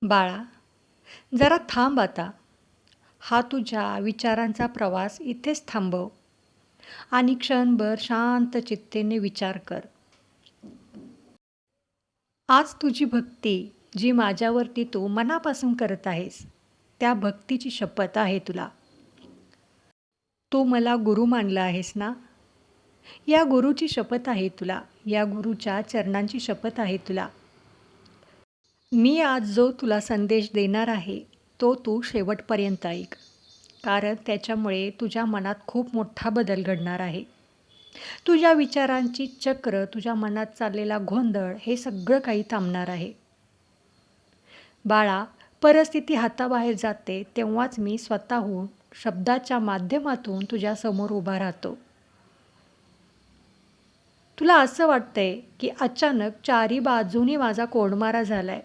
बाळा, जरा थांब आता. हा तुझ्या विचारांचा प्रवास इथेच थांबव आणि क्षणभर शांत चित्तेने विचार कर. आज तुझी भक्ती, जी माझ्यावरती तू मनापासून करत आहेस, त्या भक्तीची शपथ आहे तुला. तू मला गुरु मानला आहेस ना? या गुरुची शपथ आहे तुला. या गुरुच्या चरणांची शपथ आहे तुला. मी आज जो तुला संदेश देणार आहे, तो तू शेवटपर्यंत ऐक. कारण त्याच्यामुळे तुझ्या मनात खूप मोठा बदल घडणार आहे. तुझ्या विचारांची चक्र, तुझ्या मनात चाललेला गोंधळ हे सगळं काही थांबणार आहे. बाळा, परिस्थिती हाताबाहेर जाते तेव्हाच मी स्वतःहून शब्दाच्या माध्यमातून तुझ्यासमोर उभा राहतो. तुला असं वाटतंय की अचानक चारी बाजूनी माझा कोंडमारा झालाय.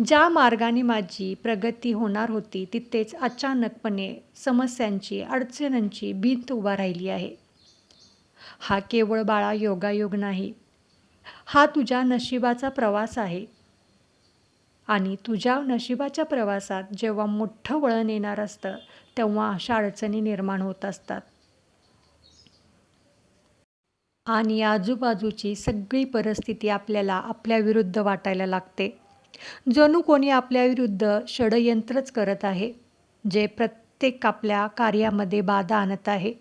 ज्या मार्गाने माझी प्रगती होणार होती तिथेच अचानकपणे समस्यांची, अडचणींची भिंत उभा राहिली आहे. हा केवळ बाळा योगायोग नाही. हा तुझ्या नशिबाचा प्रवास आहे. आणि तुझ्या नशिबाच्या प्रवासात जेव्हा मोठं वळण येणार असतं, तेव्हा अशा अडचणी निर्माण होत असतात. आणि आजूबाजूची सगळी परिस्थिती आपल्याला आपल्या विरुद्ध वाटायला लागते. जणू कोणी आपल्या विरुद्ध षडयंत्रच करत आहे, जे प्रत्येक आपल्या कार्यामध्ये बाधा आणत आहे.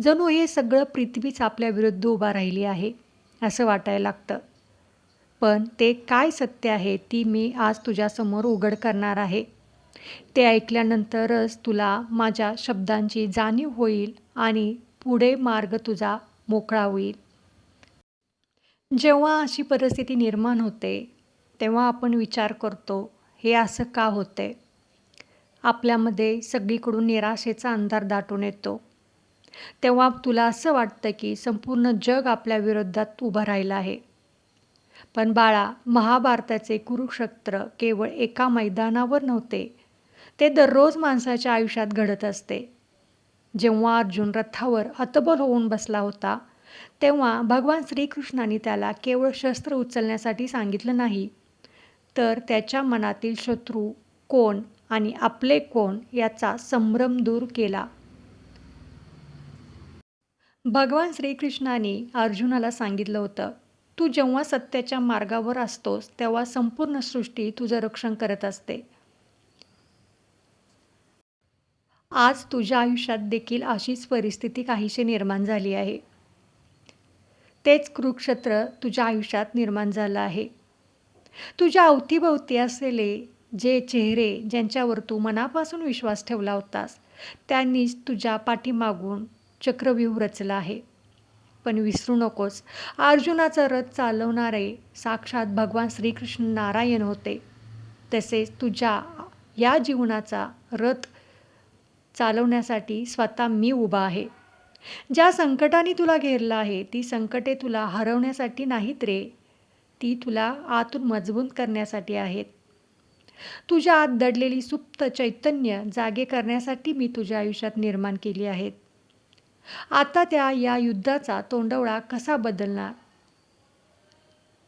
जणू हे सगळं पृथ्वीच आपल्या विरुद्ध उभा राहिली आहे, असं वाटायला लागतं. पण ते काय सत्य आहे ती मी आज तुझ्यासमोर उघड करणार आहे. ते ऐकल्यानंतरच तुला माझ्या शब्दांची जाणीव होईल आणि पुढे मार्ग तुझा मोकळा होईल. जेव्हा अशी परिस्थिती निर्माण होते, तेव्हा आपण विचार करतो, हे असं का होतंय? आपल्यामध्ये सगळीकडून निराशेचा अंधार दाटून येतो. तेव्हा तुला असं वाटतं की संपूर्ण जग आपल्या विरोधात उभं राहिलं आहे. पण बाळा, महाभारताचे कुरुक्षेत्र केवळ एका मैदानावर नव्हते. ते दररोज माणसाच्या आयुष्यात घडत असते. जेव्हा अर्जुन रथावर हतबल होऊन बसला होता, तेव्हा भगवान श्रीकृष्णाने त्याला केवळ शस्त्र उचलण्यासाठी सांगितलं नाही, तर त्याच्या मनातील शत्रू कोण आणि आपले कोण याचा संभ्रम दूर केला. भगवान श्रीकृष्णाने अर्जुनाला सांगितलं होतं, तू जेव्हा सत्याच्या मार्गावर असतोस, तेव्हा संपूर्ण सृष्टी तुझं रक्षण करत असते. आज तुझ्या आयुष्यात देखील अशीच परिस्थिती काहीशी निर्माण झाली आहे. तेच कुरुक्षेत्र तुझ्या आयुष्यात निर्माण झालं आहे. तुझ्या अवतीभोवती असलेले जे चेहरे ज्यांच्यावर तू मनापासून विश्वास ठेवला होतास, त्यांनीच तुझ्या पाठीमागून चक्रव्यूह रचला आहे. पण विसरू नकोस, अर्जुनाचा रथ चालवणारे साक्षात भगवान श्रीकृष्ण नारायण होते. तसेच तुझ्या या जीवनाचा रथ चालवण्यासाठी स्वतः मी उभा आहे. ज्या संकटाने तुला घेरलं आहे, ती संकटे तुला हरवण्यासाठी नाहीत रे. ती तुला आतून मजबूत करण्यासाठी आहेत. तुझ्या आत दडलेली सुप्त चैतन्य जागे करण्यासाठी मी तुझ्या आयुष्यात निर्माण केली आहेत. आता या युद्धाचा तोंडवळा कसा बदलणार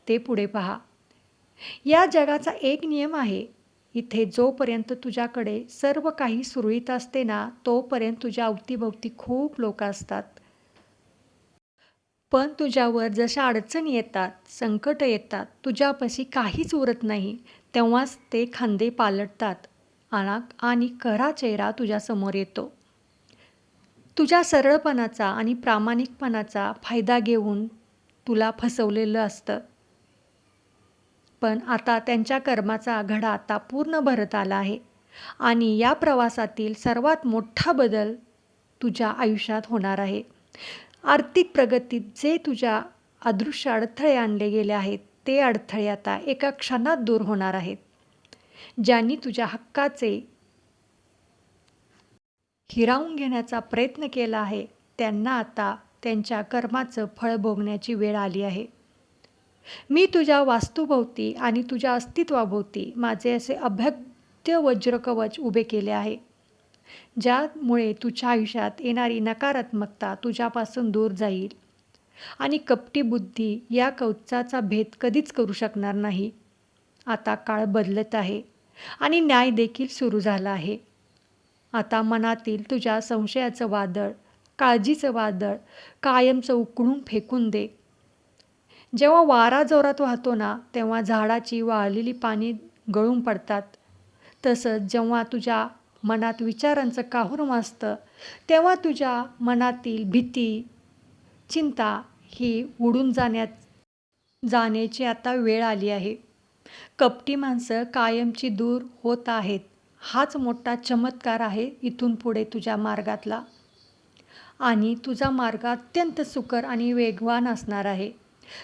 ते पुढे पहा. या जगाचा एक नियम आहे. इथे जोपर्यंत तुझ्याकडे सर्व काही सुरळीत असते ना, तोपर्यंत तुझ्या अवतीभोवती खूप लोक असतात. पण तुझ्यावर जशा अडचणी येतात, संकट येतात, तुझ्यापाशी काहीच उरत नाही, तेव्हाच ते खांदे पालटतात आणि खरा चेहरा तुझ्यासमोर येतो. तुझ्या सरळपणाचा आणि प्रामाणिकपणाचा फायदा घेऊन तुला फसवलेलं असतं. पण आता त्यांच्या कर्माचा घडा आता पूर्ण भरत आला आहे आणि या प्रवासातील सर्वात मोठा बदल तुझ्या आयुष्यात होणार आहे. आर्थिक प्रगतीत जे तुझ्या अदृश्य अडथळे आणले गेले आहेत, ते अडथळे आता एका क्षणात दूर होणार आहेत. ज्यांनी तुझ्या हक्काचे हिरावून घेण्याचा प्रयत्न केला आहे, त्यांना आता त्यांच्या कर्माचं फळ भोगण्याची वेळ आली आहे. मी तुझ्या वास्तूभोवती आणि तुझ्या अस्तित्वाभोवती माझे असे अभेद्य वज्रकवच उभे केले आहे, ज्यामुळे तुझ्या आयुष्यात येणारी नकारात्मकता तुझ्यापासून दूर जाईल आणि कपटी बुद्धी या कवचाचा भेद कधीच करू शकणार नाही. आता काळ बदलत आहे आणि न्याय देखील सुरू झाला आहे. आता मनातील तुझ्या संशयाचं वादळ, काळजीचं वादळ कायमचं उकळून फेकून दे. जेव्हा वारा जोरात वाहतो ना, तेव्हा झाडाची वाळलेली पाने गळून पडतात. तसंच जेव्हा तुझ्या मनात विचारांचं काहूर माजतं, तेव्हा तुझ्या मनातील भीती, चिंता ही उडून जाण्याची आता वेळ आली आहे. कपटी माणसं कायमची दूर होत आहेत. हाच मोठा चमत्कार आहे इथून पुढे तुझ्या मार्गातला. आणि तुझा मार्ग अत्यंत सुकर आणि वेगवान असणार आहे.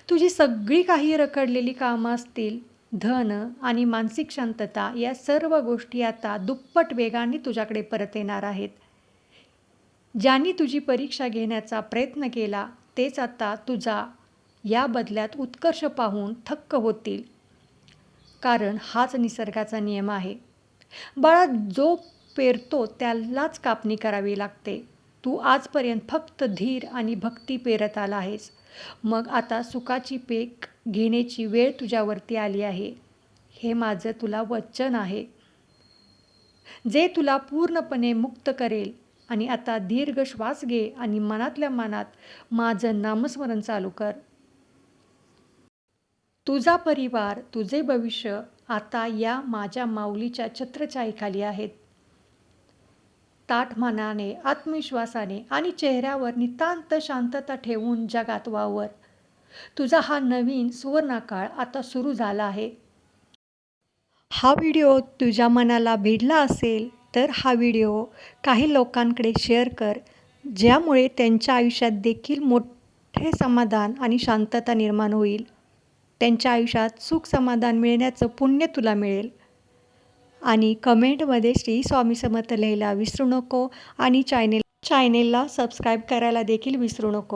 तुझी सगळी काही रखडलेली कामं असतील, धन आणि मानसिक शांतता या सर्व गोष्टी आता दुप्पट वेगाने तुझ्याकडे परत येणार आहेत. ज्यांनी तुझी परीक्षा घेण्याचा प्रयत्न केला तेच आता तुझा या बदल्यात उत्कर्ष पाहून थक्क होतील. कारण हाच निसर्गाचा नियम आहे. बाळा, जो पेरतो त्यालाच कापणी करावी लागते. तू आजपर्यंत फक्त धीर आणि भक्ती पेरत आला आहेस. मग आता सुखाची पीक घेण्याची वेळ तुझ्यावरती आली आहे. हे माझं तुला वचन आहे, जे तुला पूर्णपणे मुक्त करेल. आणि आता दीर्घ श्वास घे आणि मनातल्या मनात माझं नामस्मरण चालू कर. तुझा परिवार, तुझे भविष्य आता या माझ्या माऊलीच्या छत्रछायेखाली आहेत. ताठ मनाने, आत्मविश्वासाने आणि चेहऱ्यावर नितांत शांतता ठेवून जगात वावर. तुझा हा नवीन सुवर्णकाळ आता सुरू झाला आहे. हा व्हिडिओ तुझ्या मनाला भिडला असेल तर हा व्हिडिओ काही लोकांकडे शेअर कर, ज्यामुळे त्यांच्या आयुष्यात देखील मोठे समाधान आणि शांतता निर्माण होईल. त्यांच्या आयुष्यात सुख समाधान मिळण्याचं पुण्य तुला मिळेल. आणि कमेंटमध्ये श्री स्वामी समर्थ लिहायला विसरू नको आणि चॅनेलला सबस्क्राईब करायला देखील विसरू नको.